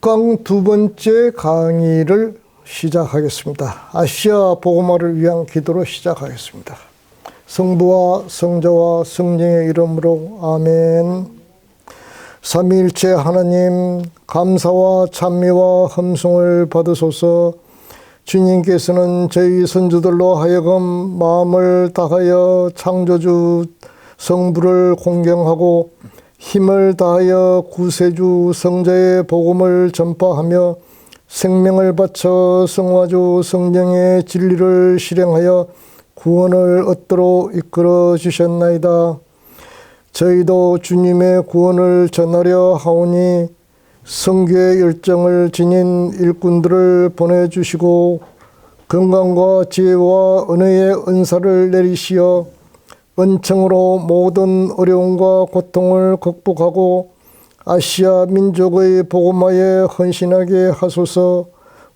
6강 두 번째 강의를 시작하겠습니다. 아시아 복음화를 위한 기도로 시작하겠습니다. 성부와 성자와 성령의 이름으로 아멘. 삼위일체 하나님, 감사와 찬미와 함송을 받으소서. 주님께서는 저희 선주들로 하여금 마음을 다하여 창조주 성부를 공경하고 힘을 다하여 구세주 성자의 복음을 전파하며 생명을 바쳐 성화주 성령의 진리를 실행하여 구원을 얻도록 이끌어 주셨나이다. 저희도 주님의 구원을 전하려 하오니 선교의 열정을 지닌 일꾼들을 보내주시고 건강과 지혜와 은혜의 은사를 내리시어 은총으로 모든 어려움과 고통을 극복하고 아시아 민족의 복음화에 헌신하게 하소서.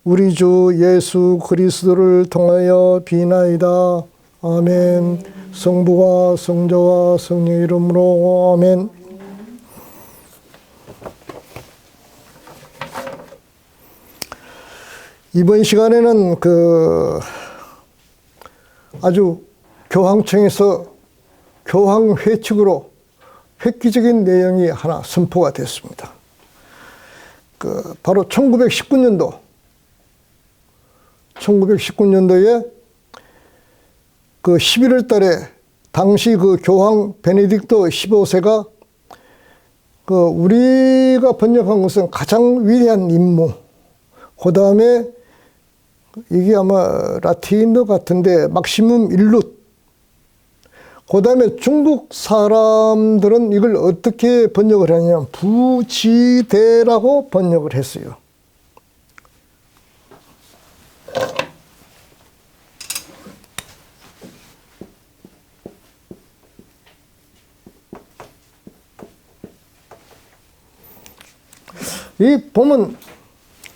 우리 주 예수 그리스도를 통하여 비나이다. 아멘. 성부와 성자와 성령의 이름으로 아멘. 이번 시간에는 아주 교황청에서 교황 회칙으로 획기적인 내용이 하나 선포가 됐습니다. 바로 1919년도에 11월 달에 당시 교황 베네딕토 15세가 우리가 번역한 것은 가장 위대한 임무, 그 다음에 이게 아마 라틴어 같은데 막시멈 일룻, 그 다음에 중국 사람들은 이걸 어떻게 번역을 하냐면 부지대라고 번역을 했어요. 이 보면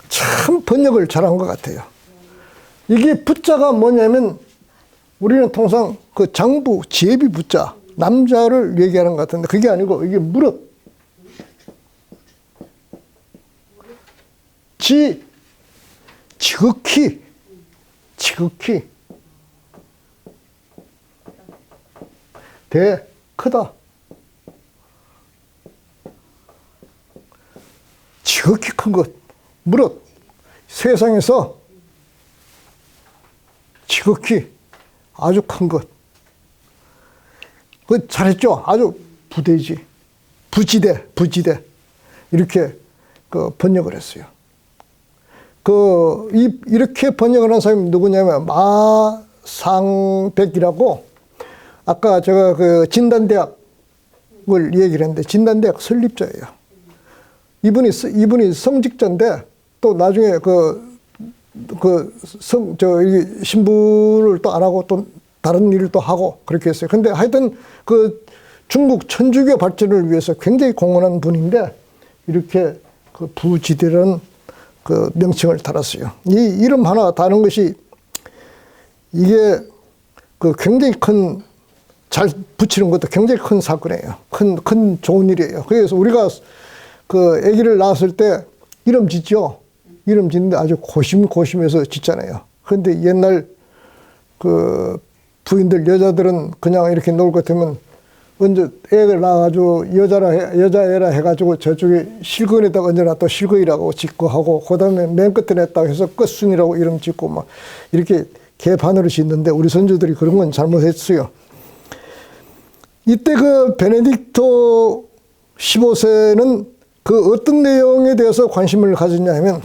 참 번역을 잘한 것 같아요. 이게 부자가 뭐냐면 우리는 통상 장부, 제비 부자, 남자를 얘기하는 것 같은데 그게 아니고 이게 무릇. 지극히. 크다. 지극히 큰 것. 무릇. 세상에서 지극히 아주 큰 것. 잘했죠? 아주 부지대. 이렇게 번역을 했어요. 이렇게 번역을 한 사람이 누구냐면 마상백이라고, 아까 제가 진단대학을 얘기를 했는데 진단대학 설립자예요. 이분이 성직자인데 또 나중에 신부를 또 안 하고 또 다른 일을 또 하고 그렇게 했어요. 근데 하여튼 중국 천주교 발전을 위해서 굉장히 공헌한 분인데 이렇게 부지대라는 명칭을 달았어요. 이 이름 하나 다른 것이 이게 굉장히 잘 붙이는 것도 굉장히 큰 사건이에요. 큰 좋은 일이에요. 그래서 우리가 아기를 낳았을 때 이름 짓죠. 이름 짓는데 아주 고심해서 짓잖아요. 그런데 옛날 부인들, 여자들은 그냥 이렇게 놀 것 같으면 먼저 애들 낳아가지고 여자애라 해가지고 저쪽에 실근에다 얹어놔 또 실근이라고 짓고 하고, 그 다음에 맨 끝에 냈다 해서 끝순이라고 이름 짓고 막 이렇게 개판으로 짓는데 우리 선조들이 그런 건 잘못했어요. 이때 베네딕토 15세는 어떤 내용에 대해서 관심을 가졌냐 하면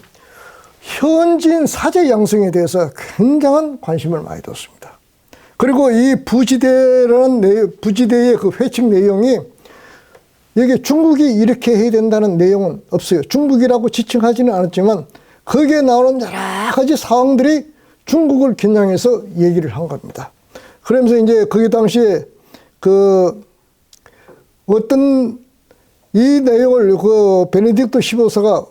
현지인 사제 양성에 대해서 굉장한 관심을 많이 뒀습니다. 그리고 이 부지대의 회칙 내용이 여기 중국이 이렇게 해야 된다는 내용은 없어요. 중국이라고 지칭하지는 않았지만 거기에 나오는 여러 가지 사항들이 중국을 겨냥해서 얘기를 한 겁니다. 그러면서 이제 거기 당시에 어떤 이 내용을 베네딕토 15세가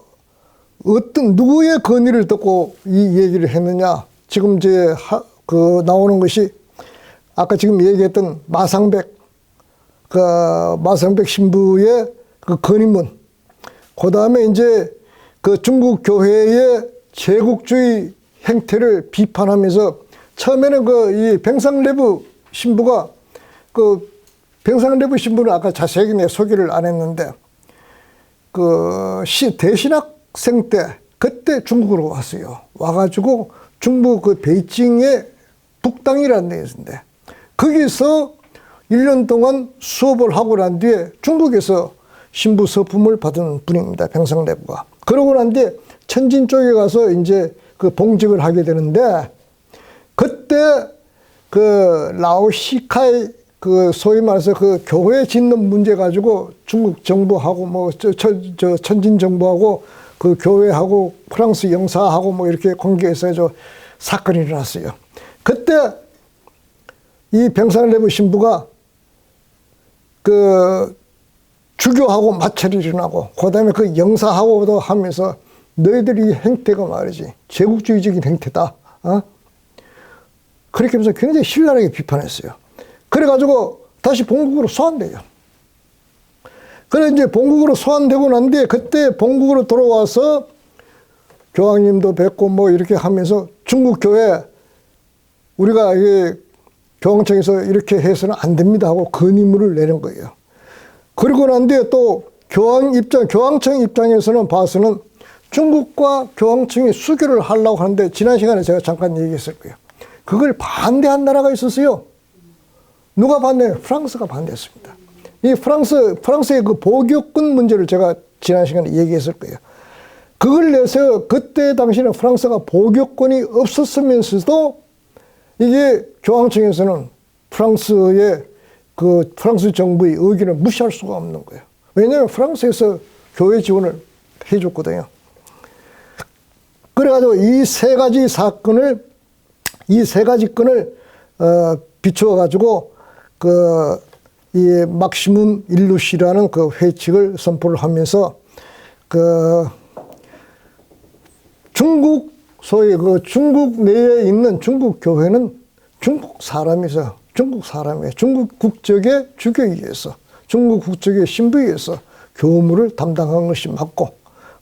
누구의 건의를 듣고 이 얘기를 했느냐. 지금 이제 나오는 것이 아까 지금 얘기했던 마상백 신부의 건의문, 그 다음에 이제 그 중국 교회의 제국주의 행태를 비판하면서 처음에는 이 병상레브 신부가 병상레브 신부는 아까 자세하게 내 소개를 안 했는데 대신학생 때 그때 중국으로 왔어요. 와가지고 중국 베이징의 북당이라는 데 있는데 거기서 1년 동안 수업을 하고 난 뒤에 중국에서 신부 서품을 받은 분입니다. 병상레브가. 그러고 난 뒤에 천진 쪽에 가서 이제 봉직을 하게 되는데 그때 라오시카이 소위 말해서 교회 짓는 문제 가지고 중국 정부하고 천진 정부하고 교회하고 프랑스 영사하고 이렇게 관계해서 사건이 일어났어요. 그때 이 병상레브 신부가 주교하고 마찰이 일어나고 그다음에 영사하고도 하면서 너희들이 행태가 말이지 제국주의적인 행태다. 그렇게 하면서 굉장히 신랄하게 비판했어요. 그래가지고 다시 본국으로 소환돼요. 그래 이제 본국으로 소환되고 난 뒤에 그때 본국으로 돌아와서 교황님도 뵙고 이렇게 하면서 중국 교회 우리가 교황청에서 이렇게 해서는 안 됩니다 하고 건의문을 내는 거예요. 그리고 난 뒤에 또 교황청 입장에서는 봐서는 중국과 교황청이 수교를 하려고 하는데 지난 시간에 제가 잠깐 얘기했을 거예요. 그걸 반대한 나라가 있었어요. 누가 반대해요? 프랑스가 반대했습니다. 이 프랑스의 보교권 문제를 제가 지난 시간에 얘기했을 거예요. 그걸 내서 그때 당시에는 프랑스가 보교권이 없었으면서도 이게 교황청에서는 프랑스 정부의 의견을 무시할 수가 없는 거예요. 왜냐하면 프랑스에서 교회 지원을 해줬거든요. 그래가지고 이 세 가지 건을 비추어가지고 이 막시문 일루시라는 회칙을 선포를 하면서 소위 중국 내에 있는 중국 교회는 중국 사람이에요. 중국 국적의 주교이에서 중국 국적의 신부에서 교무를 담당하는 것이 맞고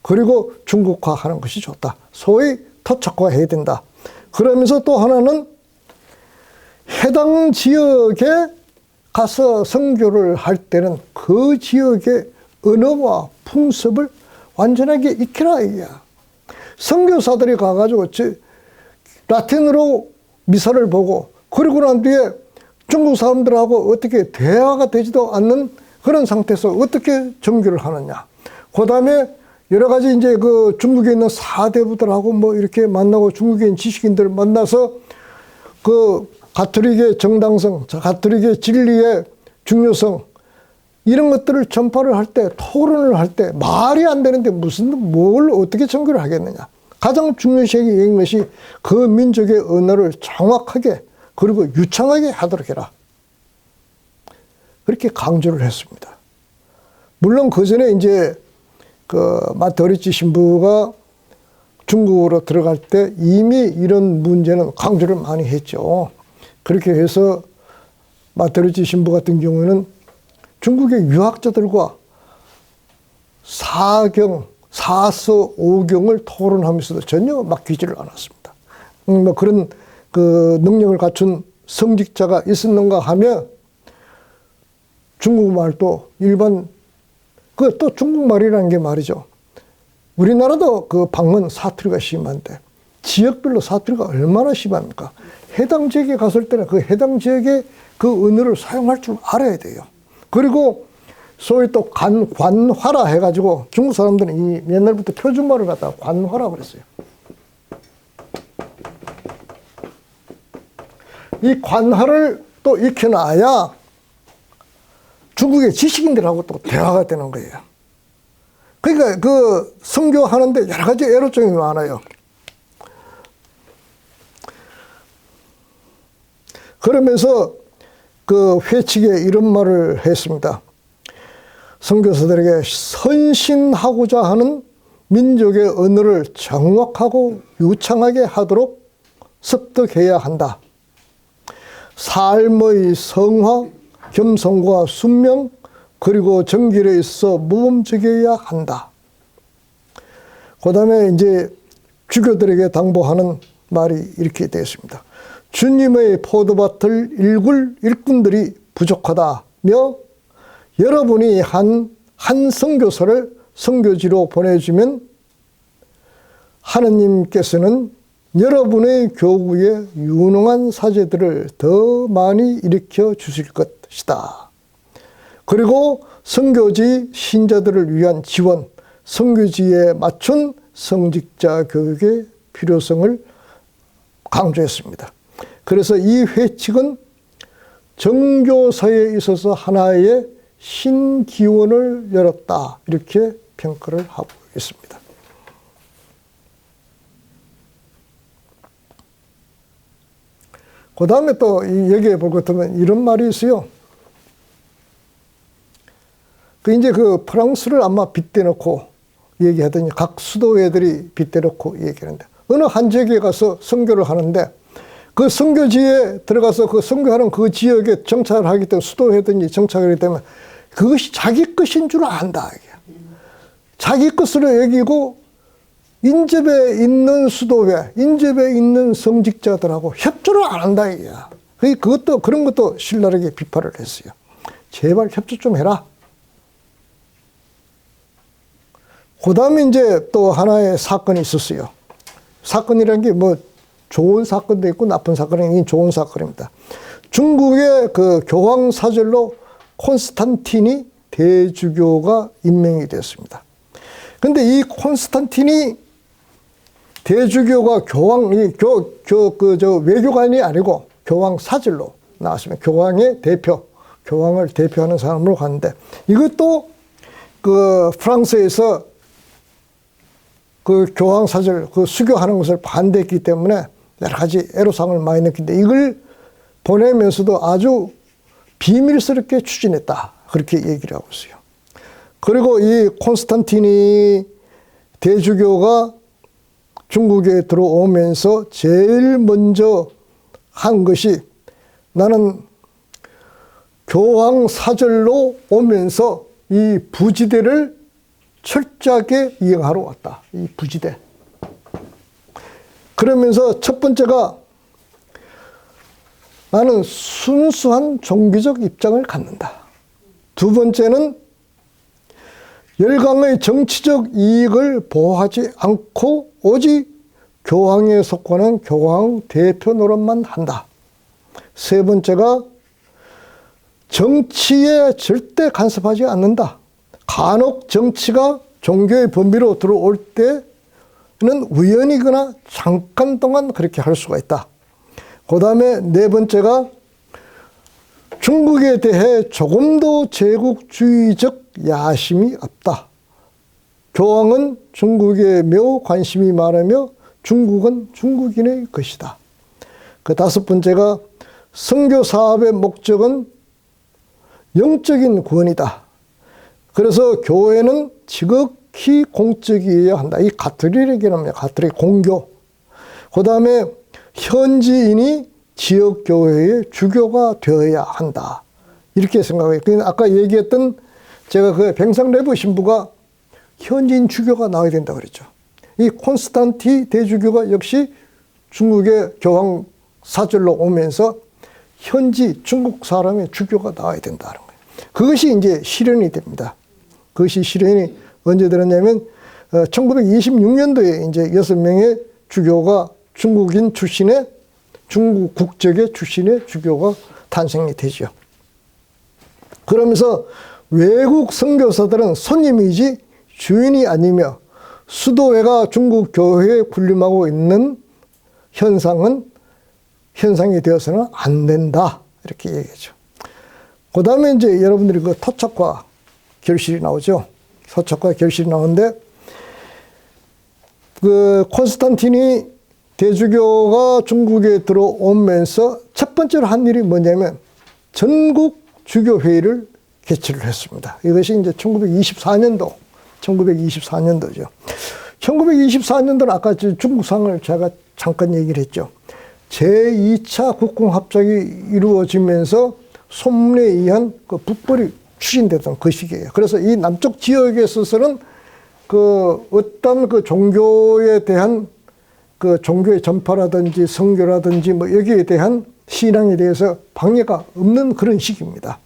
그리고 중국화하는 것이 좋다. 소위 토착화해야 된다. 그러면서 또 하나는 해당 지역에 가서 선교를 할 때는 그 지역의 언어와 풍습을 완전하게 익혀라 이거야. 선교사들이 가가지고 라틴어로 미사를 보고 그리고 난 뒤에 중국 사람들하고 어떻게 대화가 되지도 않는 그런 상태에서 어떻게 정교를 하느냐. 그 다음에 여러 가지 이제 중국에 있는 사대부들하고 이렇게 만나고 중국에 있는 지식인들 만나서 가톨릭의 정당성, 가톨릭의 진리의 중요성 이런 것들을 전파를 할 때, 토론을 할 때 말이 안 되는데 뭘 어떻게 정교를 하겠느냐. 가장 중요시 여긴 것이 그 민족의 언어를 정확하게 그리고 유창하게 하도록 해라. 그렇게 강조를 했습니다. 물론 그 전에 이제 마테오리치 신부가 중국으로 들어갈 때 이미 이런 문제는 강조를 많이 했죠. 그렇게 해서 마테오리치 신부 같은 경우에는 중국의 유학자들과 사서, 오경을 토론하면서도 전혀 막히지를 않았습니다. 그런 능력을 갖춘 성직자가 있었는가 하면 중국말도 또 중국말이라는 게 말이죠. 우리나라도 방언 사투리가 심한데 지역별로 사투리가 얼마나 심합니까? 해당 지역에 갔을 때는 해당 지역의 언어를 사용할 줄 알아야 돼요. 그리고 소위 또 관화라 해가지고 중국 사람들은 옛날부터 표준말을 갖다가 관화라 그랬어요. 이 관화를 또 익혀놔야 중국의 지식인들하고 또 대화가 되는 거예요. 그러니까 선교하는데 여러 가지 애로점이 많아요. 그러면서 회칙에 이런 말을 했습니다. 선교사들에게 선신하고자 하는 민족의 언어를 정확하고 유창하게 하도록 습득해야 한다. 삶의 성화, 겸손과 순명, 그리고 정길에 있어 모범적이어야 한다. 다음에 이제 주교들에게 당부하는 말이 이렇게 되었습니다. 주님의 포도밭을 일굴 일꾼들이 부족하다며 여러분이 한 선교사를 선교지로 보내주면 하느님께서는 여러분의 교구에 유능한 사제들을 더 많이 일으켜 주실 것이다. 그리고 선교지 신자들을 위한 지원, 선교지에 맞춘 성직자 교육의 필요성을 강조했습니다. 그래서 이 회칙은 정교사에 있어서 하나의 신기원을 열었다. 이렇게 평가를 하고 있습니다. 그 다음에 또 여기에 볼 것 같으면 이런 말이 있어요. 이제 프랑스를 아마 빗대놓고 얘기하더니 각 수도회들이 빗대놓고 얘기하는데 어느 한 지역에 가서 선교를 하는데 그 선교지에 들어가서 그 선교하는 그 지역에 정착을 하기 때문에 수도회든지 정착을 하기 때문에 그것이 자기 것인 줄 안다. 자기 것으로 여기고 인접에 있는 수도회, 인접에 있는 성직자들하고 협조를 안 한다. 그런 것도 신랄하게 비판을 했어요. 제발 협조 좀 해라. 그 다음에 이제 또 하나의 사건이 있었어요. 사건이라는 게 뭐 좋은 사건도 있고 나쁜 사건이 좋은 사건입니다. 중국의 그 교황 사절로 콘스탄틴이 대주교가 임명이 되었습니다. 근데 이 콘스탄틴이 대주교가 외교관이 아니고 교황 사절로 나왔습니다. 교황의 대표, 교황을 대표하는 사람으로 갔는데 이것도 그 프랑스에서 그 교황 사절, 수교하는 것을 반대했기 때문에 여러 가지 애로사항을 많이 느낀데 이걸 보내면서도 아주 비밀스럽게 추진했다. 그렇게 얘기를 하고 있어요. 그리고 이 콘스탄틴이 대주교가 중국에 들어오면서 제일 먼저 한 것이 나는 교황 사절로 오면서 이 부지대를 철저하게 이행하러 왔다. 이 부지대. 그러면서 첫 번째가 나는 순수한 종교적 입장을 갖는다. 두 번째는 열강의 정치적 이익을 보호하지 않고 오직 교황에 속하는 교황 대표 노릇만 한다. 세 번째가 정치에 절대 간섭하지 않는다. 간혹 정치가 종교의 범위로 들어올 때는 우연이거나 잠깐 동안 그렇게 할 수가 있다. 그 다음에 네 번째가 중국에 대해 조금도 제국주의적 야심이 없다. 교황은 중국에 매우 관심이 많으며 중국은 중국인의 것이다. 그 다섯 번째가 선교 사업의 목적은 영적인 구원이다. 그래서 교회는 지극히 공적이어야 한다. 이 가톨릭이라면 가톨릭 공교. 그 다음에 현지인이 지역교회의 주교가 되어야 한다. 이렇게 생각해요. 아까 얘기했던 제가 그 병상내부 신부가 현지인 주교가 나와야 된다고 그랬죠. 이 콘스탄티 대주교가 역시 중국의 교황 사절로 오면서 현지 중국 사람의 주교가 나와야 된다는 거예요. 그것이 이제 실현이 됩니다. 그것이 실현이 언제 되었냐면 1926년도에 이제 6명의 주교가 중국인 출신의 중국 국적의 출신의 주교가 탄생이 되죠. 그러면서 외국 선교사들은 손님이지 주인이 아니며 수도회가 중국 교회에 군림하고 있는 현상이 되어서는 안 된다. 이렇게 얘기하죠. 그 다음에 이제 여러분들이 그 토착과 결실이 나오죠. 토착과 결실이 나오는데 그 콘스탄틴이 대주교가 중국에 들어오면서 첫 번째로 한 일이 뭐냐면 전국 주교회의를 개최를 했습니다. 이것이 이제 1924년도죠. 1924년도는 아까 중국상을 제가 잠깐 얘기를 했죠. 제2차 국공합작이 이루어지면서 소문에 의한 그 북벌이 추진되던 그 시기예요. 그래서 이 남쪽 지역에 있어서는 그 어떤 그 종교에 대한 그 종교의 전파라든지 선교라든지 뭐 여기에 대한 신앙에 대해서 방해가 없는 그런 시기입니다.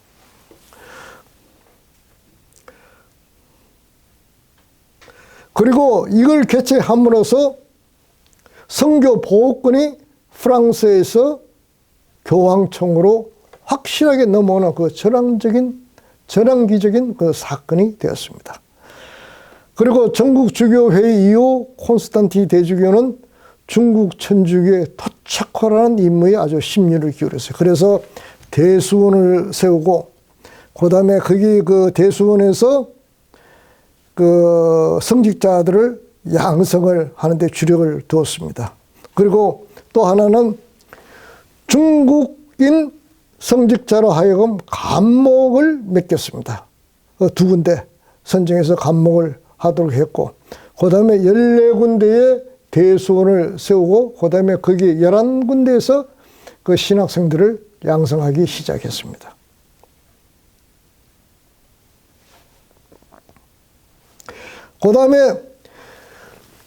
그리고 이걸 개최함으로써 선교 보호권이 프랑스에서 교황청으로 확실하게 넘어오는 그 전환기적인 그 사건이 되었습니다. 그리고 전국 주교회의 이후 콘스탄틴 대주교는 중국 천주교의 토착화라는 임무에 아주 심려를 기울였어요. 그래서 대수원을 세우고, 그 다음에 거기 그 대수원에서 그 성직자들을 양성을 하는데 주력을 두었습니다. 그리고 또 하나는 중국인 성직자로 하여금 감목을 맡겼습니다. 두 군데 선정해서 감목을 하도록 했고, 그 다음에 14군데의 대수원을 세우고, 그 다음에 거기 11군데에서 그 신학생들을 양성하기 시작했습니다. 그 다음에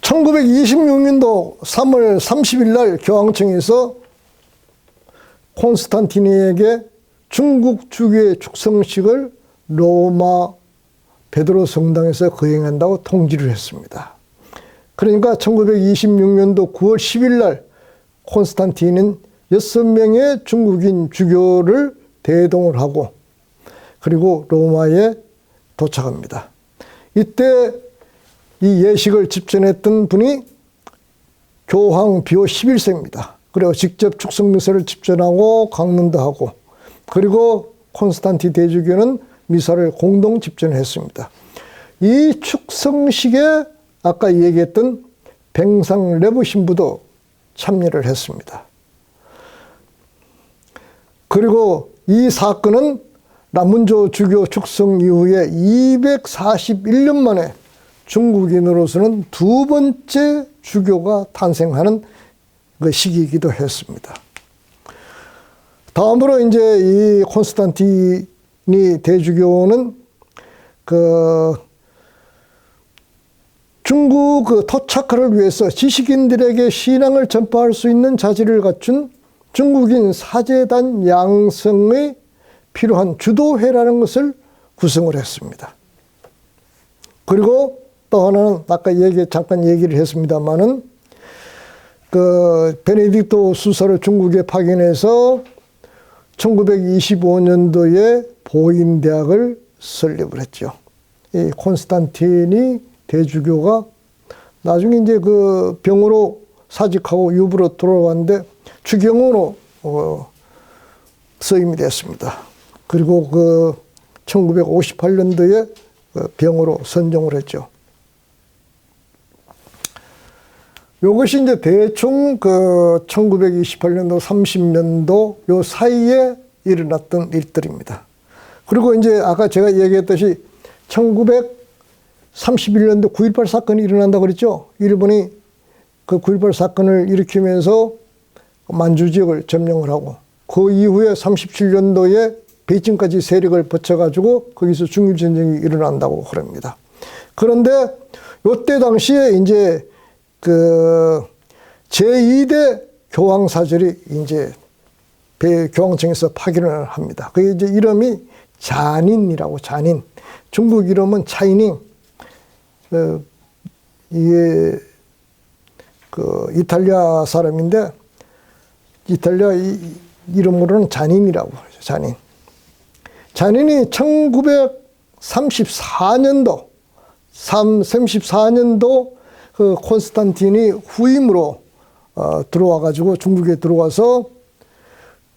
1926년도 3월 30일 날 교황청에서 콘스탄티니에게 중국 주교의 축성식을 로마 베드로 성당에서 거행한다고 통지를 했습니다. 그러니까 1926년도 9월 10일 날 콘스탄틴은 6명의 중국인 주교를 대동을 하고, 그리고 로마에 도착합니다. 이때 이 예식을 집전했던 분이 교황 비오 11세입니다. 그리고 직접 축성미사를 집전하고 강론도 하고, 그리고 콘스탄틴 대주교는 미사를 공동 집전했습니다. 이 축성식에 아까 얘기했던 뱅상 레브 신부도 참여를 했습니다. 그리고 이 사건은 라문조 주교 축성 이후에 241년 만에 중국인으로서는 두 번째 주교가 탄생하는 그 시기이기도 했습니다. 다음으로 이제 이 콘스탄틴이 대주교는 그 중국 그 토착화를 위해서 지식인들에게 신앙을 전파할 수 있는 자질을 갖춘 중국인 사제단 양성에 필요한 주도회라는 것을 구성을 했습니다. 그리고 또 하나는 아까 잠깐 얘기를 했습니다만은 그 베네딕토 수사를 중국에 파견해서 1925년도에 보인대학을 설립을 했죠. 이 콘스탄틴이 대주교가 나중에 이제 그 병으로 사직하고 유부로 돌아왔는데 추경으로 서임이 됐습니다. 그리고 그 1958년도에 병으로 선종을 했죠. 요것이 이제 대충 그 1928년도, 30년도 요 사이에 일어났던 일들입니다. 그리고 이제 아까 제가 얘기했듯이 1931년도 9.18 사건이 일어난다고 그랬죠. 일본이 그 9.18 사건을 일으키면서 만주 지역을 점령을 하고, 그 이후에 37년도에 베이징까지 세력을 거쳐가지고 거기서 중일전쟁이 일어난다고 그럽니다. 그런데 요때 당시에 이제 그 제2대 교황사절이 이제 교황청에서 파견을 합니다. 그게 이제 이름이 잔인이라고, 잔인. 중국 이름은 차이닝. 이게 그 이탈리아 사람인데 이탈리아 이름으로는 잔인이라고 하죠. 잔인. 잔인이 1934년도 그 콘스탄틴이 후임으로 들어와가지고 중국에 들어와서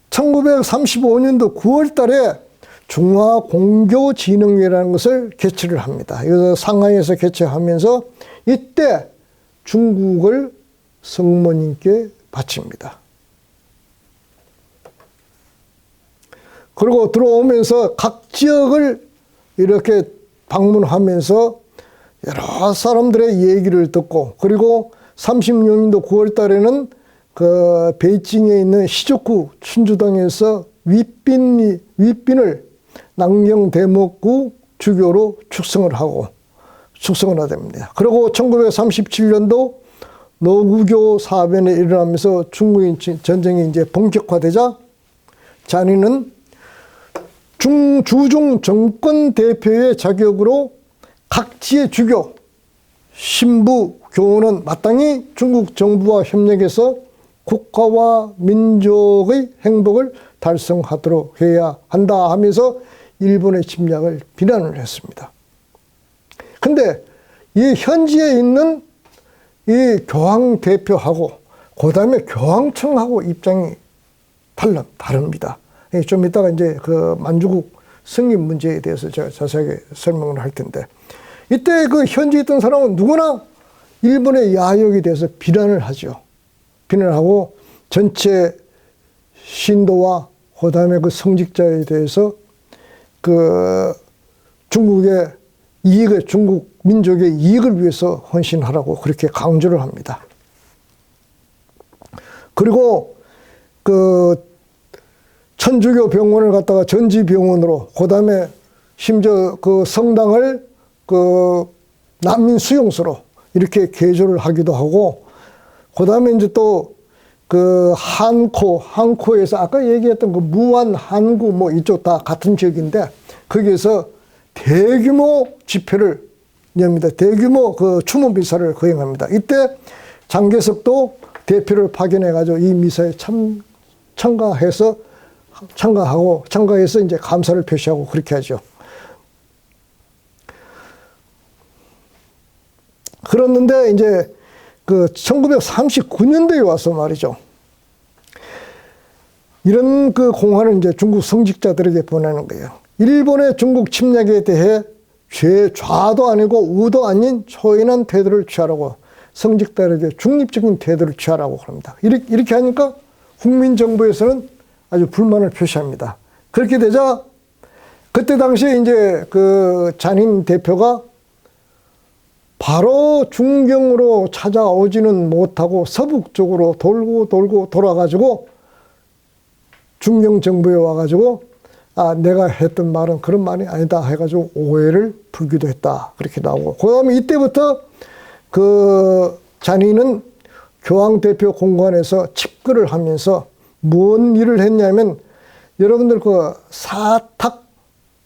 1935년도 9월 달에 중화공교진흥회라는 것을 개최를 합니다. 그래서 상하이에서 개최하면서 이때 중국을 성모님께 바칩니다. 그리고 들어오면서 각 지역을 이렇게 방문하면서 여러 사람들의 얘기를 듣고, 그리고 36년도 9월 달에는 그 베이징에 있는 시조쿠 춘주당에서 윗빈을 낭령 대목구 주교로 축성을 하고, 숙성화됩니다. 그리고 1937년도 노구교 사변이 일어나면서 중국인 전쟁이 이제 본격화되자 잔이는 주중 정권 대표의 자격으로 각지의 주교, 신부, 교우는 마땅히 중국 정부와 협력해서 국가와 민족의 행복을 달성하도록 해야 한다 하면서 일본의 침략을 비난을 했습니다. 근데 이 현지에 있는 이 교황 대표하고 그다음에 교황청하고 입장이 다릅니다. 좀 이따가 이제 그 만주국 승인 문제에 대해서 제가 자세하게 설명을 할 텐데, 이때 그 현지에 있던 사람은 누구나 일본의 야욕에 대해서 비난을 하죠. 비난하고 전체 신도와 그다음에 그 성직자에 대해서 그 중국의 이익을, 중국 민족의 이익을 위해서 헌신하라고 그렇게 강조를 합니다. 그리고 그 천주교 병원을 갖다가 전지병원으로, 그 다음에 심지어 그 성당을 그 난민 수용소로 이렇게 개조를 하기도 하고, 그 다음에 이제 또 그 한코에서 아까 얘기했던 그 무안, 한구 뭐 이쪽 다 같은 지역인데 거기에서 대규모 집회를 엽니다. 대규모 그 추모 미사를 거행합니다. 이때 장개석도 대표를 파견해가지고 이 미사에 참가해서 이제 감사를 표시하고 그렇게 하죠. 그랬는데 이제 그 1939년도에 와서 말이죠. 이런 그 공화를 이제 중국 성직자들에게 보내는 거예요. 일본의 중국 침략에 대해 좌도 아니고 우도 아닌 초인한 태도를 취하라고, 성직자들에게 중립적인 태도를 취하라고 그럽니다. 이렇게 하니까 국민정부에서는 아주 불만을 표시합니다. 그렇게 되자 그때 당시에 이제 그 잔임 대표가 바로 중경으로 찾아오지는 못하고 서북 쪽으로 돌고 돌아가지고 중경 정부에 와가지고 내가 했던 말은 그런 말이 아니다 해가지고 오해를 풀기도 했다. 그렇게 나오고, 그 다음에 이때부터 그 잔이는 교황 대표 공관에서 칩거를 하면서 무슨 일을 했냐면, 여러분들 그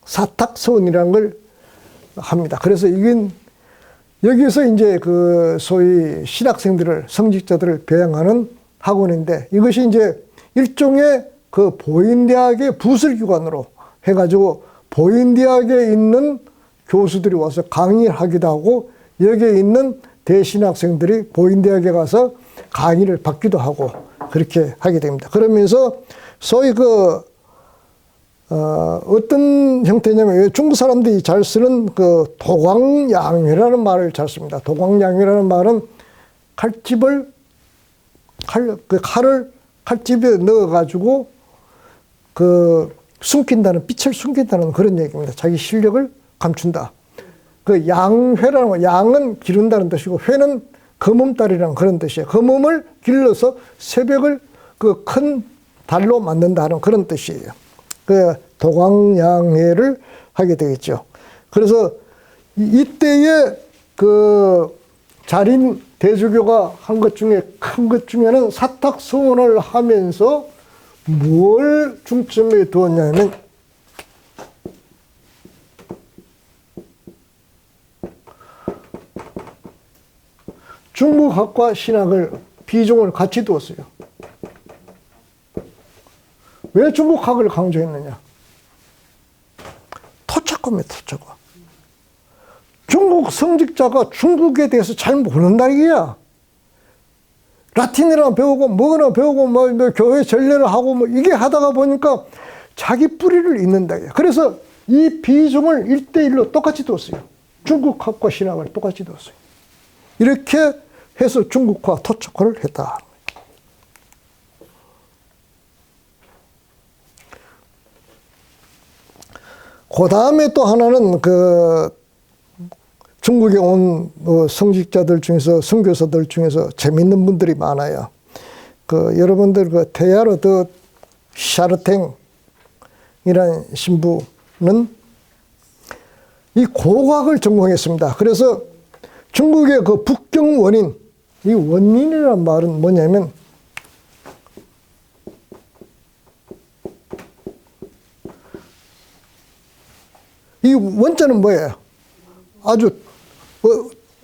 사탁서원이라는 걸 합니다. 그래서 이건 여기서 이제 그 소위 신학생들을, 성직자들을 배양하는 학원인데, 이것이 이제 일종의 그 보인대학의 부설기관으로 해가지고 보인대학에 있는 교수들이 와서 강의를 하기도 하고, 여기에 있는 대신학생들이 보인대학에 가서 강의를 받기도 하고 그렇게 하게 됩니다. 그러면서 소위 어떤 형태냐면, 중국 사람들이 잘 쓰는 그 도광양회라는 말을 잘 씁니다. 도광양회라는 말은 칼집에 넣어가지고 빛을 숨긴다는 그런 얘기입니다. 자기 실력을 감춘다. 그 양회라는 거, 양은 기른다는 뜻이고, 회는 거멈달이라는 그런 뜻이에요. 거멈을 길러서 새벽을 그 큰 달로 만든다는 그런 뜻이에요. 그 도광양회를 하게 되겠죠. 그래서 이때에 그 자림 대주교가 한 것 중에 큰 것 중에는 사탁서원을 하면서 뭘 중점에 두었냐면, 중국학과 신학을 비중을 같이 두었어요. 왜 중국학을 강조했느냐? 토착화입니다, 토착화. 중국 성직자가 중국에 대해서 잘 모른다는 얘기야. 라틴이나 배우고 뭐나 배우고 뭐 교회 전례를 하고 뭐 이게 하다가 보니까 자기 뿌리를 잇는다. 그래서 이 비중을 1대1로 똑같이 뒀어요. 중국학과 신학을 똑같이 뒀어요. 이렇게 해서 중국화, 토착화를 했다. 그 다음에 또 하나는 그 중국에 온 성직자들 중에서, 선교사들 중에서 재밌는 분들이 많아요. 그 여러분들 그 테야르 더 샤르탱이라는 신부는 이 고고학을 전공했습니다. 그래서 중국의 그 북경 원인, 이 원인이라는 말은 뭐냐면 이 원자는 뭐예요? 아주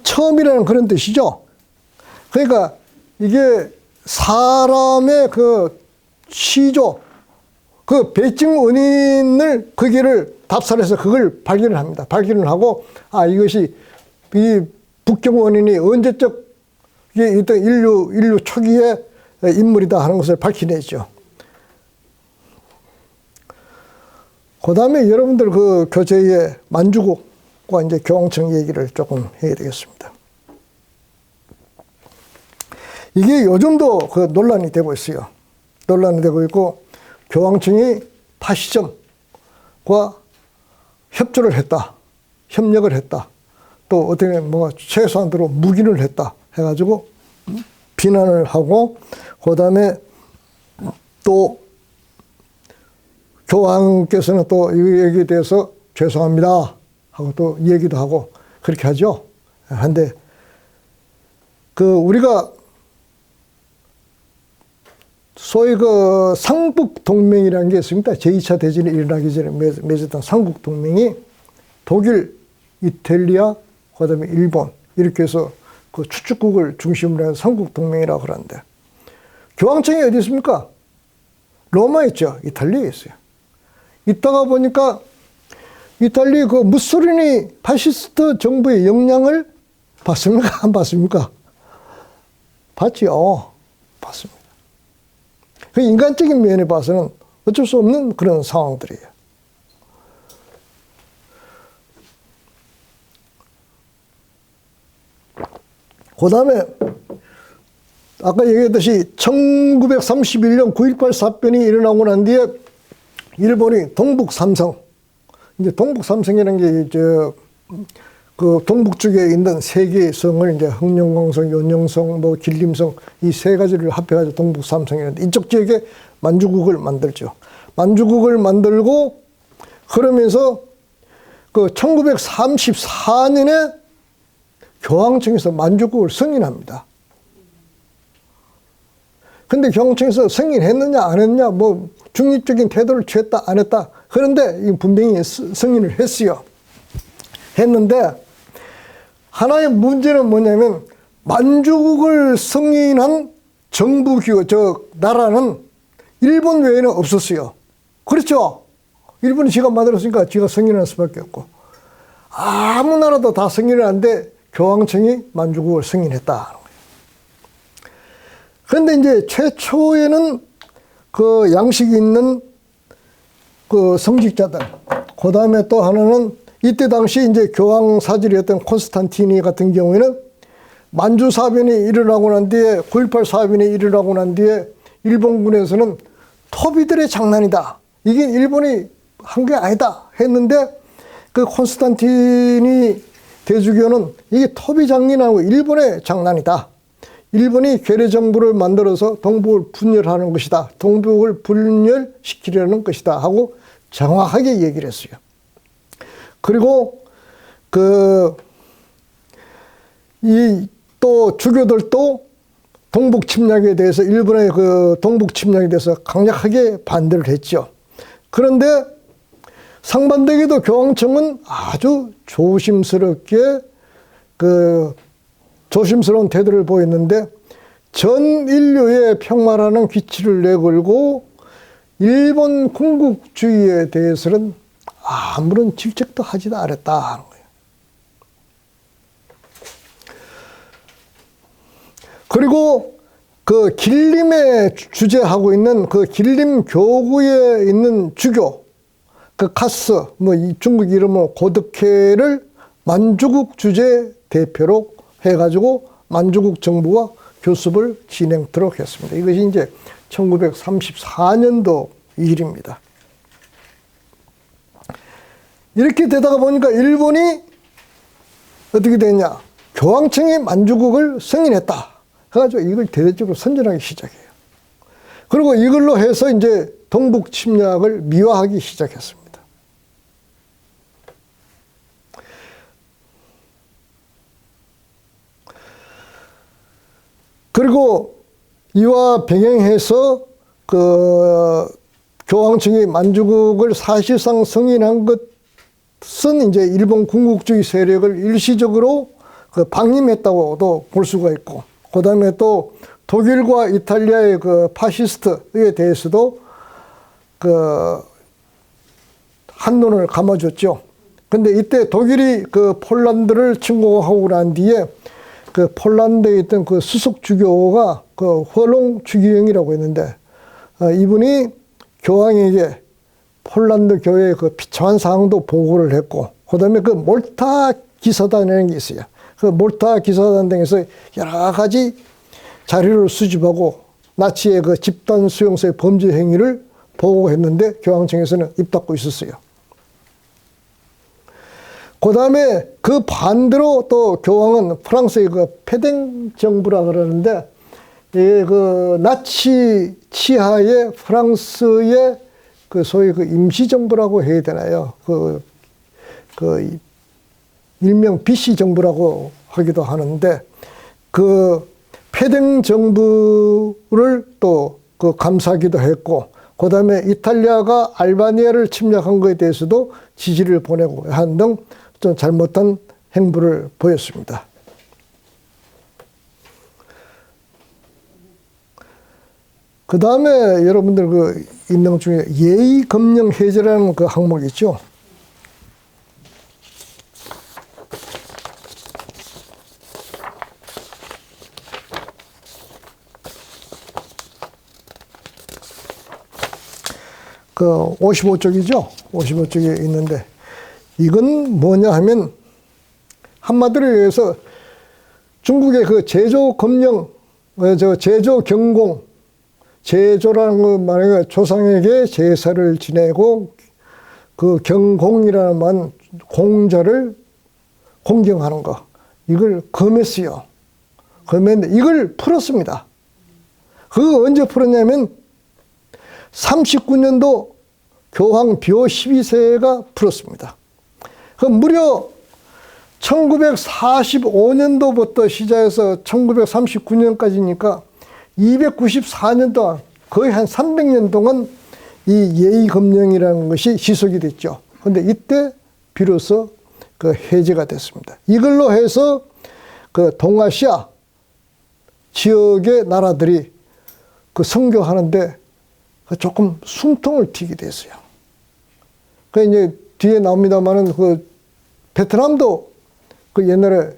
처음이라는 그런 뜻이죠. 그러니까 이게 사람의 그 시조, 그 배증 원인을 거기를 답사해서 그걸 발견을 합니다. 발견을 하고 이것이 이 북경 원인이 언제적 이게 어떤 인류 초기의 인물이다 하는 것을 밝혀내죠. 그 다음에 여러분들 그 교재의 만주국과 이제 교황청 얘기를 조금 해야 되겠습니다. 이게 요즘도 그 논란이 되고 있어요. 논란이 되고 있고, 교황청이 파시즘과 협조를 했다. 협력을 했다. 또 어떻게 뭐 최소한도로 묵인을 했다. 해가지고 비난을 하고, 그 다음에 또 교황께서는 또 이 얘기에 대해서 죄송합니다 하고 또 얘기도 하고 그렇게 하죠. 한데 그 우리가 소위 그 삼국 동맹이라는 게 있습니다. 제2차 대전이 일어나기 전에 맺었던 삼국 동맹이 독일, 이탈리아, 그다음에 일본 이렇게 해서 그 추축국을 중심으로 한 삼국 동맹이라고 그러는데, 교황청이 어디 있습니까? 로마에 있죠. 이탈리아에 있어요. 있다가 보니까 이탈리아 그 무솔리니 파시스트 정부의 영향을 받습니까? 안 받습니까? 받지요. 받습니다. 그 인간적인 면에 봐서는 어쩔 수 없는 그런 상황들이에요. 그 다음에 아까 얘기했듯이 1931년 9.18 사변이 일어나고 난 뒤에 일본이 동북 삼성, 이제 동북 삼성이라는 게 그 동북 쪽에 있는 세 개의 성을 이제 흥룡광성, 연영성, 뭐 길림성 이 세 가지를 합해가지고 동북 삼성이라는데, 이쪽 지역에 만주국을 만들죠. 만주국을 만들고 그러면서 그 1934년에 교황청에서 만주국을 승인합니다. 근데 교황청에서 승인했느냐 안 했느냐, 뭐 중립적인 태도를 취했다 안 했다, 그런데 분명히 승인을 했어요. 했는데 하나의 문제는 뭐냐면 만주국을 승인한 정부기구, 나라는 일본 외에는 없었어요. 그렇죠? 일본이 지가 만들었으니까 지가 승인할 수밖에 없고, 아무 나라도 다 승인을 하는데 교황청이 만주국을 승인했다. 그런데 이제 최초에는 그 양식이 있는 그 성직자들, 그 다음에 또 하나는 이때 당시 이제 교황 사절이었던 콘스탄티니 같은 경우에는 만주 사변이 일어나고 난 뒤에 9.18 사변이 일어나고 난 뒤에 일본군에서는 토비들의 장난이다, 이게 일본이 한 게 아니다 했는데, 그 콘스탄티니 대주교는 이게 토비 장난하고 일본의 장난이다, 일본이 괴뢰 정부를 만들어서 동북을 분열하는 것이다, 동북을 분열시키려는 것이다 하고 정확하게 얘기를 했어요. 그리고 또 주교들도 동북 침략에 대해서, 일본의 그 동북 침략에 대해서 강력하게 반대를 했죠. 그런데 상반되게도 교황청은 아주 조심스럽게 조심스러운 태도를 보였는데, 전 인류의 평화라는 기치를 내걸고 일본 군국주의에 대해서는 아무런 질책도 하지도 않았다 하는 거예요. 그리고 그 길림에 주재하고 있는 그 길림 교구에 있는 주교, 그 카스, 뭐 이 중국 이름으로 고덕회를 만주국 주재 대표로 해가지고 만주국 정부와 교섭을 진행토록 했습니다. 이것이 이제 1934년도 일입니다. 이렇게 되다가 보니까 일본이 어떻게 됐냐, 교황청이 만주국을 승인했다 해가지고 이걸 대대적으로 선전하기 시작해요. 그리고 이걸로 해서 이제 동북 침략을 미화하기 시작했습니다. 그리고 이와 병행해서 그 교황청이 만주국을 사실상 승인한 것은 이제 일본 군국주의 세력을 일시적으로 그 방임했다고도 볼 수가 있고, 그 다음에 또 독일과 이탈리아의 그 파시스트에 대해서도 그 한눈을 감아줬죠. 근데 이때 독일이 그 폴란드를 침공하고 난 뒤에 그 폴란드에 있던 그 수석 주교가 그 허롱 주기영이라고 했는데, 이분이 교황에게 폴란드 교회의 그 비참한 상황도 보고를 했고, 그 다음에 그 몰타 기사단이라는 게 있어요. 그 몰타 기사단 등에서 여러 가지 자료를 수집하고 나치의 그 집단 수용소의 범죄 행위를 보고했는데 교황청에서는 입 닫고 있었어요. 그 다음에 그 반대로 또 교황은 프랑스의 그 페댕 정부라 그러는데, 그 나치 치하의 프랑스의 그 소위 그 임시정부라고 해야 되나요? 그 일명 비시 정부라고 하기도 하는데, 그 페댕 정부를 또 그 감사하기도 했고, 그 다음에 이탈리아가 알바니아를 침략한 것에 대해서도 지지를 보내고 한 등 좀 잘못한 행보를 보였습니다. 그 다음에 여러분들 그 임명 중에 예의 검령 해제라는 그 항목이 있죠. 그 55쪽이죠. 55쪽에 있는데, 이건 뭐냐 하면 한마디로 얘기해서 중국의 그 제조 검령, 제조 경공, 제조라는 거 말하면 조상에게 제사를 지내고 그 경공이라는 말 공자를 공경하는 거, 이걸 금했어요. 금했는데 이걸 풀었습니다. 그거 언제 풀었냐면 39년도 교황 비오 12세가 풀었습니다. 그 무려 1945년도부터 시작해서 1939년까지니까 294년 동안, 거의 한 300년 동안 이 예의검령이라는 것이 지속이 됐죠. 그런데 이때 비로소 그 해제가 됐습니다. 이걸로 해서 그 동아시아 지역의 나라들이 그 선교하는데 조금 숨통을 튀게 됐어요. 그 이제 뒤에 나옵니다만은 그 베트남도 그 옛날에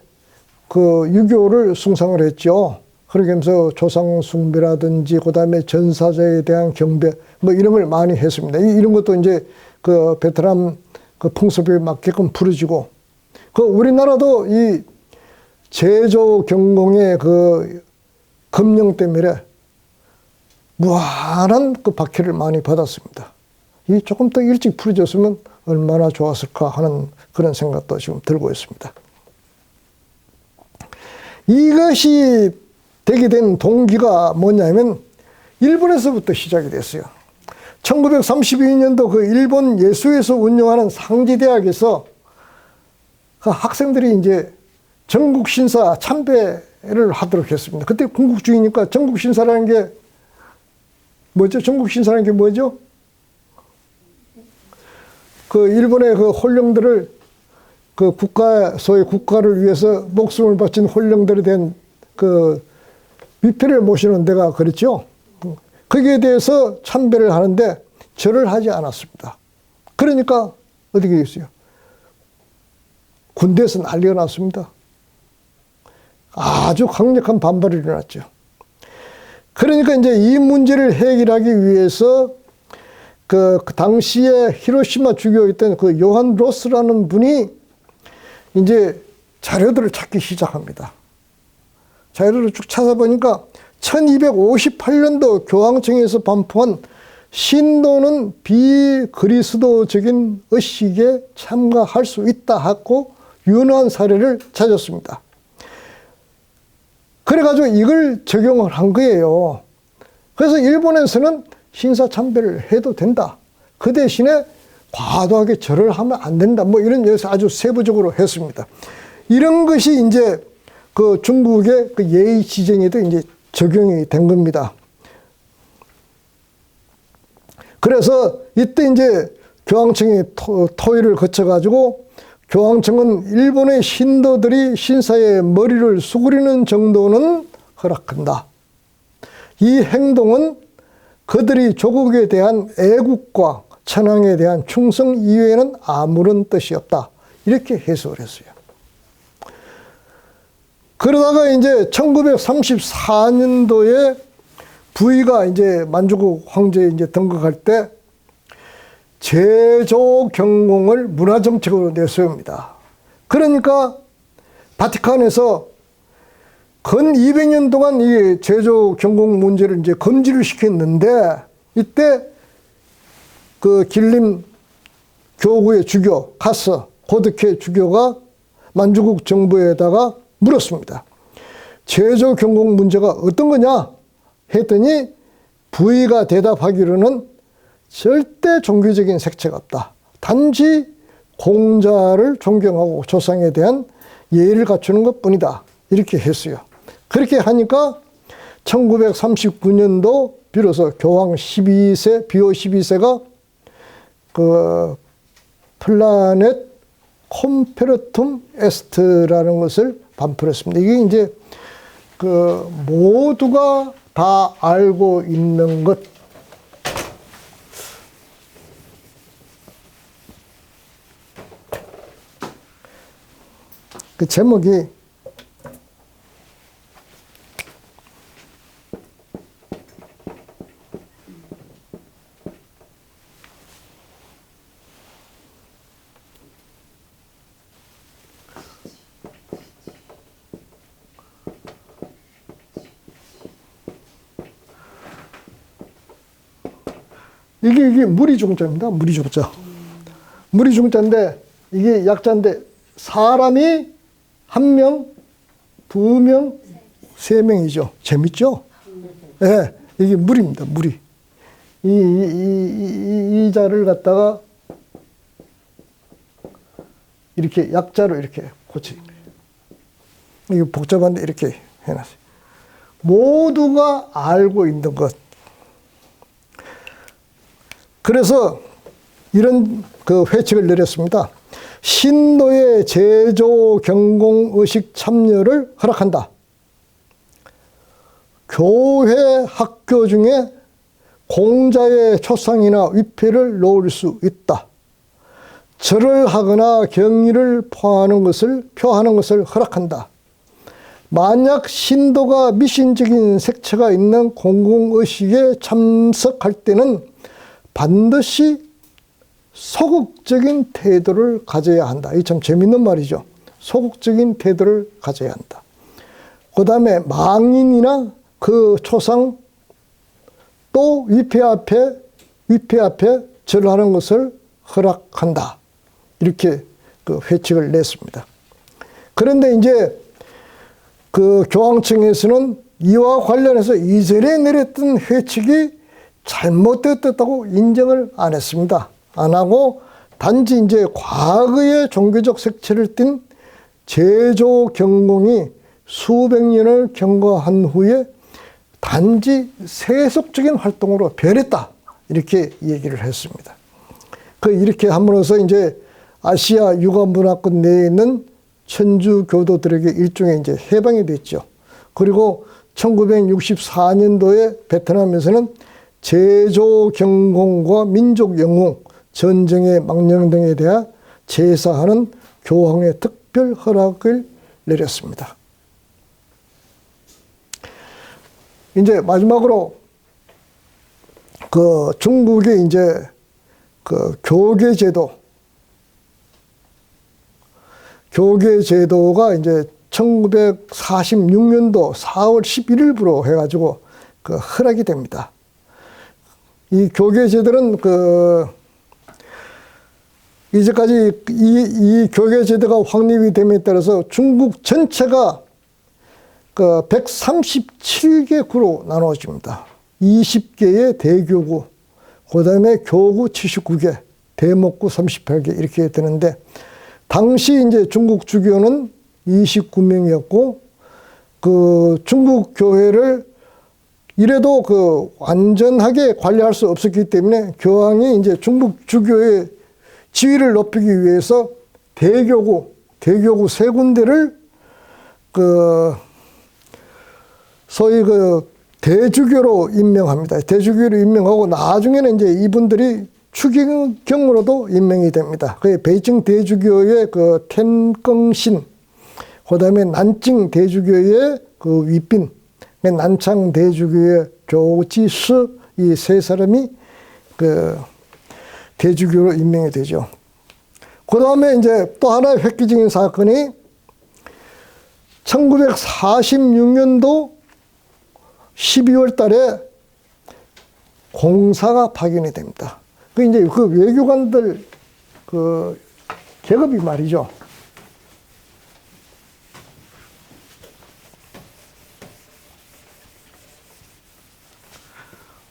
그 유교를 숭상을 했죠. 그렇게 하면서 조상 숭배라든지 그 다음에 전사자에 대한 경배 뭐 이런 걸 많이 했습니다. 이런 것도 이제 그 베트남 그 풍습에 맞게끔 부르지고, 그 우리나라도 이 제조 경공의 그 검령 때문에 무한한 그 박해를 많이 받았습니다. 이 조금 더 일찍 풀어졌으면 얼마나 좋았을까 하는 그런 생각도 지금 들고 있습니다. 이것이 되게 된 동기가 뭐냐면 일본에서부터 시작이 됐어요. 1932년도 그 일본 예수에서 운영하는 상지대학에서 그 학생들이 이제 전국신사 참배를 하도록 했습니다. 그때 군국주의니까 전국신사라는 게 뭐죠? 전국신사라는 게 뭐죠? 그 일본의 그 홀령들을 그 소위 국가를 위해서 목숨을 바친 홀령들에 대한 그 위패를 모시는 데가 그랬죠. 거기에 대해서 참배를 하는데 절을 하지 않았습니다. 그러니까 어떻게 됐어요? 군대에서 난리가 났습니다. 아주 강력한 반발이 일어났죠. 그러니까 이제 이 문제를 해결하기 위해서 그 당시에 히로시마 주교였던 그 요한 로스라는 분이 이제 자료들을 찾기 시작합니다. 자료를 쭉 찾아보니까 1258년도 교황청에서 반포한 신도는 비그리스도적인 의식에 참가할 수 있다 하고 유언한 사례를 찾았습니다. 그래가지고 이걸 적용을 한 거예요. 그래서 일본에서는 신사참배를 해도 된다. 그 대신에 과도하게 절을 하면 안 된다. 뭐 이런 여기서 아주 세부적으로 했습니다. 이런 것이 이제 그 중국의 그 예의 지정에도 이제 적용이 된 겁니다. 그래서 이때 이제 교황청이 토의를 거쳐가지고 교황청은 일본의 신도들이 신사의 머리를 수그리는 정도는 허락한다. 이 행동은 그들이 조국에 대한 애국과 천황에 대한 충성 이외에는 아무런 뜻이 없다. 이렇게 해석을 했어요. 그러다가 이제 1934년도에 부의가 이제 만주국 황제에 이제 등극할 때 제조 경공을 문화정책으로 내세웁니다. 그러니까 바티칸에서 근 200년 동안 이 제조 경공 문제를 이제 금지를 시켰는데 이때 그 길림 교구의 주교 카스 고드케 주교가 만주국 정부에다가 물었습니다. 제조 경공 문제가 어떤 거냐 했더니 부의가 대답하기로는 절대 종교적인 색채가 없다. 단지 공자를 존경하고 조상에 대한 예의를 갖추는 것뿐이다. 이렇게 했어요. 그렇게 하니까 1939년도 비로소 교황 12세, 비오 12세가 그 플라넷 콤페르툼 에스트라는 것을 반풀했습니다. 이게 이제 그 모두가 다 알고 있는 것. 그 제목이 이게 무리중자입니다. 무리중자. 무리중자인데 이게 약자인데 사람이 1명, 2명, 3명이죠. 재밌죠? 예, 네, 이게 무리입니다. 무리. 이 자를 갖다가 이렇게 약자로 이렇게 고치. 이게 복잡한데 이렇게 해놨어요. 모두가 알고 있는 것. 그래서 이런 그 회칙을 내렸습니다. 신도의 제조 경공 의식 참여를 허락한다. 교회 학교 중에 공자의 초상이나 위패를 놓을 수 있다. 절을 하거나 경의를 표하는 것을 허락한다. 만약 신도가 미신적인 색채가 있는 공공의식에 참석할 때는 반드시 소극적인 태도를 가져야 한다. 이게 참 재밌는 말이죠. 소극적인 태도를 가져야 한다. 그 다음에 망인이나 그 초상 또 위패 앞에 절하는 것을 허락한다. 이렇게 그 회칙을 냈습니다. 그런데 이제 그 교황청에서는 이와 관련해서 이전에 내렸던 회칙이 잘못됐다고 인정을 안 했습니다. 안 하고 단지 이제 과거의 종교적 색채를 띤 제조 경공이 수백 년을 경과한 후에 단지 세속적인 활동으로 변했다. 이렇게 얘기를 했습니다. 이렇게 함으로써 이제 아시아 유가 문화권 내에 있는 천주 교도들에게 일종의 이제 해방이 됐죠. 그리고 1964년도에 베트남에서는 제조 경공과 민족 영웅, 전쟁의 망령 등에 대해 제사하는 교황의 특별 허락을 내렸습니다. 이제 마지막으로 그 중국의 이제 그 교계제도가 이제 1946년도 4월 11일부로 해가지고 그 허락이 됩니다. 이 교계제도는 이제까지 이 교계제도가 확립이 됨에 따라서 중국 전체가 137개구로 나누어집니다. 20개의 대교구, 그 다음에 교구 79개, 대목구 38개 이렇게 되는데, 당시 이제 중국 주교는 29명이었고, 그 중국 교회를 이래도 그 완전하게 관리할 수 없었기 때문에 교황이 이제 중국 주교의 지위를 높이기 위해서 대교구 세 군데를 그 소위 그 대주교로 임명합니다. 대주교로 임명하고 나중에는 이제 이분들이 추기경으로도 임명이 됩니다. 그 베이징 대주교의 그 텐껑신, 그다음에 난징 대주교의 그 위빈, 난창 대주교의 조지스, 이 세 사람이 그 대주교로 임명이 되죠. 그 다음에 이제 또 하나의 획기적인 사건이 1946년도 12월 달에 공사가 파견이 됩니다. 그 이제 그 외교관들 그 계급이 말이죠.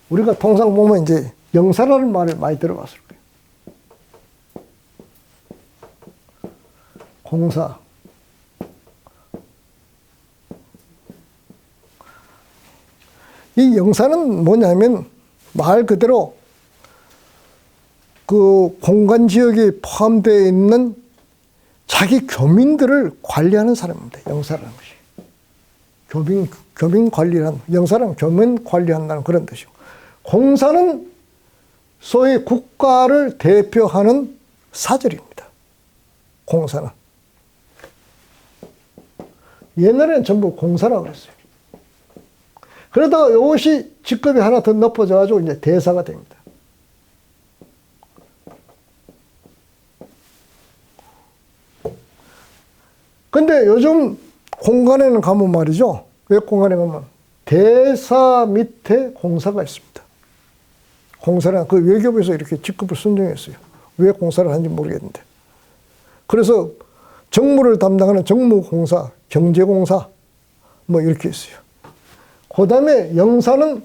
우리가 통상 보면 이제 영사라는 말을 많이 들어봤을 거예요. 공사. 이 영사는 뭐냐면 말 그대로 그 공간 지역에 포함되어 있는 자기 교민들을 관리하는 사람입니다. 영사라는 것이. 교민 관리란, 영사는 교민 관리한다는 그런 뜻이고. 공사는 소위 국가를 대표하는 사절입니다. 공사는. 옛날에는 전부 공사라고 그랬어요. 그러다가 이것이 직급이 하나 더 높아져가지고 이제 대사가 됩니다. 근데 요즘 공간에는 가면 말이죠. 외공간에 가면 대사 밑에 공사가 있습니다. 공사는 그 외교부에서 이렇게 직급을 선정했어요. 왜 공사를 하는지 모르겠는데. 그래서 정무를 담당하는 정무공사, 경제공사 뭐 이렇게 있어요. 그 다음에 영사는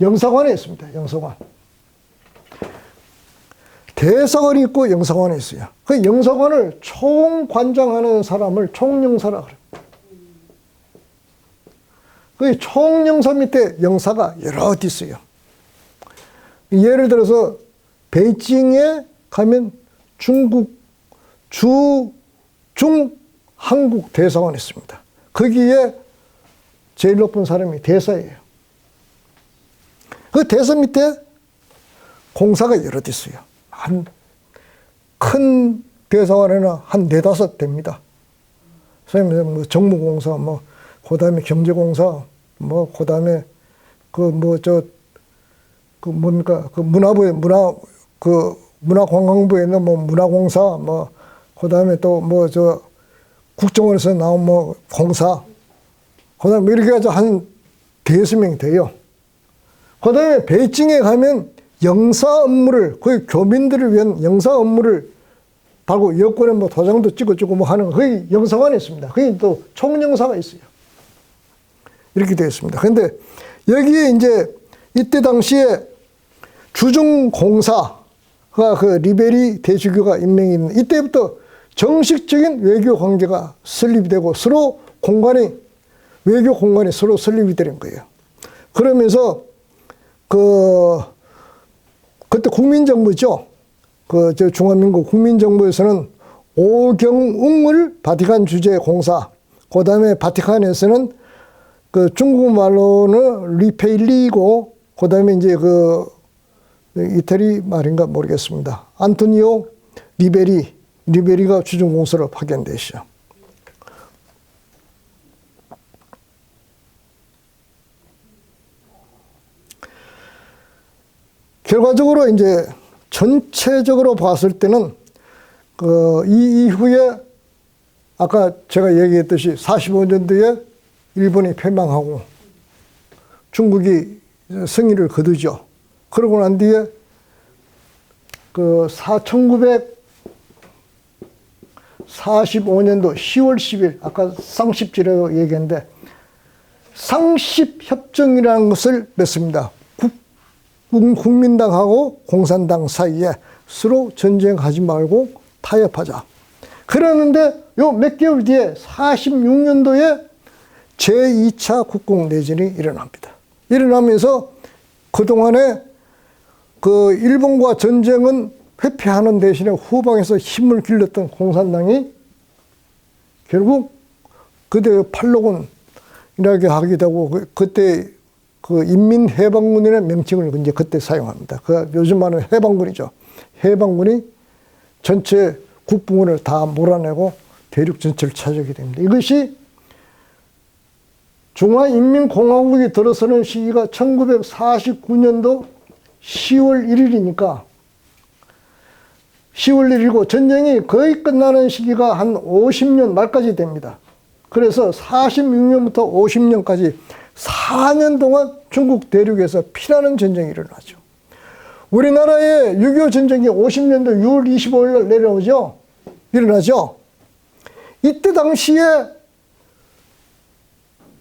영사관에 있습니다. 영사관. 대사관이 있고 영사관이 있어요. 그 영사관을 총관장하는 사람을 총영사라 그래요. 그 총영사 밑에 영사가 여러 있어요. 예를 들어서 베이징에 가면 중국 중 한국 대사관이 있습니다. 거기에 제일 높은 사람이 대사예요. 그 대사 밑에 공사가 여러 있어요. 한 큰 대사관에는 한 4-5 됩니다. 선생님, 뭐 정무공사, 뭐 그다음에 경제공사, 뭐 그다음에 뭡니까 그 문화부에 문화관광부에 있는 뭐 문화공사, 뭐 그다음에 또 뭐 국정원에서 나온 뭐 공사, 그다음에 이렇게 해서 한 5-6명이 돼요. 그다음에 베이징에 가면 영사 업무를, 거기 교민들을 위한 영사 업무를 하고 여권에 뭐 도장도 찍어주고 뭐 하는 거기 영사관이 있습니다. 거기 또 총영사가 있어요. 이렇게 되어 있습니다. 근데 여기에 이제 이때 당시에 주중공사가 그 리베리 대주교가 임명이 있는 이때부터 정식적인 외교 관계가 설립이 되고 서로 외교 공간이 서로 설립이 되는 거예요. 그러면서 그때 국민정부죠. 중화민국 국민정부에서는 오경웅을 바티칸 주재 공사, 그 다음에 바티칸에서는 그 중국말로는 리페일리고, 그 다음에 이제 이태리 말인가 모르겠습니다. 안토니오 리베리가 주중공사로 파견되시죠. 결과적으로 이제 전체적으로 봤을 때는 이 이후에 아까 제가 얘기했듯이 45년도에 일본이 패망하고 중국이 승리를 거두죠. 그러고 난 뒤에 1945년도 10월 10일 아까 상십지라고 얘기했는데 상십협정이라는 것을 맺습니다. 국민당하고 공산당 사이에 서로 전쟁하지 말고 타협하자. 그러는데 요 몇 개월 뒤에 46년도에 제2차 국공내전이 일어납니다. 일어나면서 그동안에 그 일본과 전쟁은 회피하는 대신에 후방에서 힘을 길렀던 공산당이 결국 그때 팔로군이라고 하기도 하고 그때 그 인민해방군이라는 명칭을 이제 그때 사용합니다. 그 요즘 말하는 해방군이죠. 해방군이 전체 국부군을 다 몰아내고 대륙 전체를 차지하게 됩니다. 이것이 중화인민공화국이 들어서는 시기가 1949년도 10월 1일이니까 10월 1일이고 전쟁이 거의 끝나는 시기가 한 50년 말까지 됩니다. 그래서 46년부터 50년까지 4년 동안 중국 대륙에서 피나는 전쟁이 일어나죠. 우리나라의 6.25 전쟁이 50년도 6월 25일 날 내려오죠. 일어나죠. 이때 당시에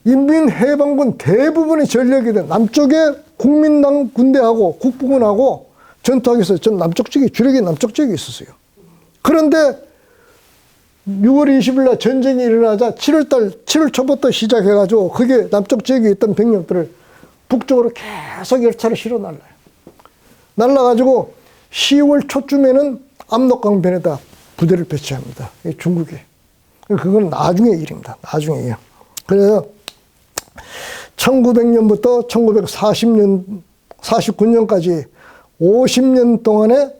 인민해방군 대부분의 전력이 남쪽에 국민당 군대하고 국부군하고 전투하기 위해서 전 남쪽 쪽에 주력이 남쪽 쪽에 있었어요. 그런데 6월 20일 날 전쟁이 일어나자 7월 초부터 시작해가지고 그게 남쪽 지역에 있던 병력들을 북쪽으로 계속 열차를 실어 날라요. 날라가지고 10월 초쯤에는 압록강변에다 부대를 배치합니다. 중국에. 그건 나중의 일입니다. 나중에요. 그래서 1900년부터 1949년까지 50년 동안에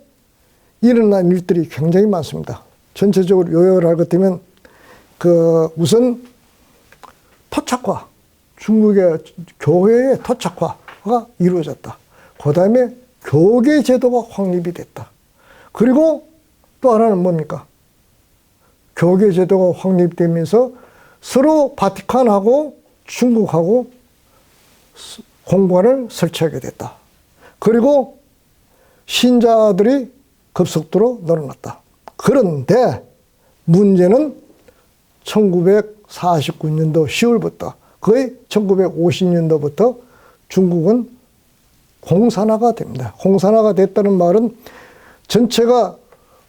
일어난 일들이 굉장히 많습니다. 전체적으로 요약을 할 것 같으면 우선 토착화, 중국의 교회의 토착화가 이루어졌다. 그 다음에 교계 제도가 확립이 됐다. 그리고 또 하나는 뭡니까? 교계 제도가 확립되면서 서로 바티칸하고 중국하고 공관을 설치하게 됐다. 그리고 신자들이 급속도로 늘어났다. 그런데 문제는 1949년도 10월부터 거의 1950년도부터 중국은 공산화가 됩니다. 공산화가 됐다는 말은 전체가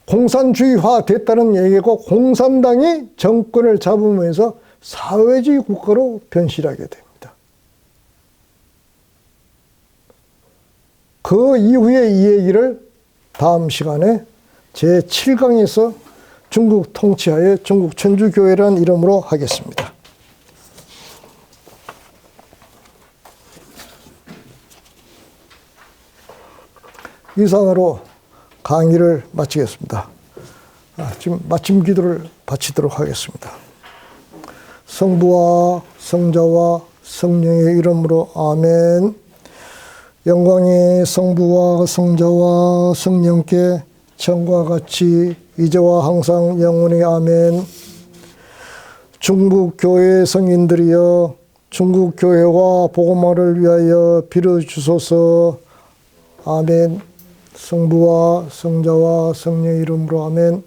공산주의화 됐다는 얘기고 공산당이 정권을 잡으면서 사회주의 국가로 변실하게 됩니다. 그 이후에 이 얘기를 다음 시간에 제7강에서 중국 통치하에 중국 천주교회라는 이름으로 하겠습니다. 이상으로 강의를 마치겠습니다. 지금 마침 기도를 바치도록 하겠습니다. 성부와 성자와 성령의 이름으로 아멘. 영광이 성부와 성자와 성령께 전과 같이 이제와 항상 영원히 아멘. 중국 교회 성인들이여 중국 교회와 복음화를 위하여 빌어주소서. 아멘. 성부와 성자와 성령의 이름으로 아멘.